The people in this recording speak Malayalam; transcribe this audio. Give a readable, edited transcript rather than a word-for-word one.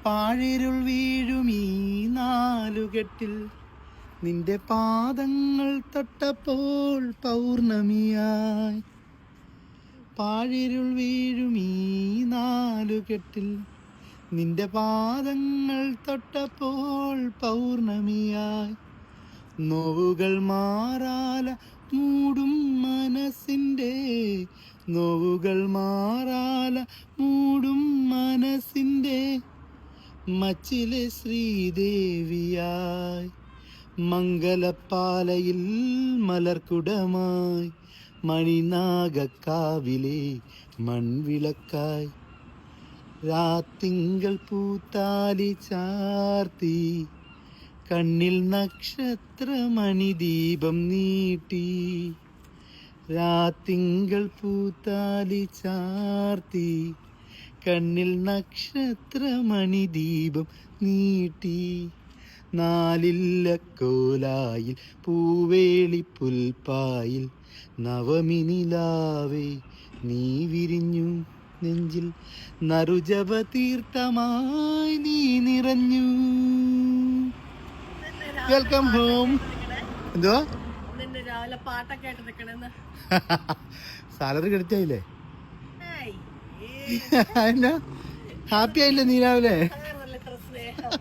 പാഴിരുൾ വീഴും ഈ നാലുകെട്ടിൽ നിന്റെ പാദങ്ങൾ തൊട്ടപ്പോൾ പൗർണമിയായി. പാഴിരുൾ വീഴും ഈ നാലുകെട്ടിൽ നിന്റെ പാദങ്ങൾ തൊട്ടപ്പോൾ പൗർണമിയായി. നോവുകൾ മാറാല മൂടും മനസ്സിൻ്റെ, നോവുകൾ മാറാല മൂടും മനസ്സിൻ്റെ മച്ചിലെ ശ്രീദേവിയായി. മംഗലപ്പാലയിൽ മലർക്കുടമായി മണിനാഗക്കാവിലെ മൺവിളക്കായി. രാത്തിങ്കൾ പൂത്താലി ചാർത്തി കണ്ണിൽ നക്ഷത്രമണിദീപം നീട്ടി. രാത്തിങ്കൾ പൂത്താലി ചാർത്തി കണ്ണിൽ നക്ഷത്രമണിദീപം നീട്ടി. നാലില്ലക്കോലായിൽ പൂവേളി പുൽപ്പായിൽ നവമിനിലാവേ നീ വിരിഞ്ഞു. നെഞ്ചിൽ നറുജപ തീർത്ഥമായി നീ നിറഞ്ഞു. Welcome home. എന്തോ രാവിലെ പാട്ടൊക്കെ ആയിട്ട് നിക്കണെന്ന് സാലറി കിടച്ചായില്ലേ? ഹാപ്പി ആയില്ലേ നീ രാവിലെ? ഇത്ര സ്നേഹം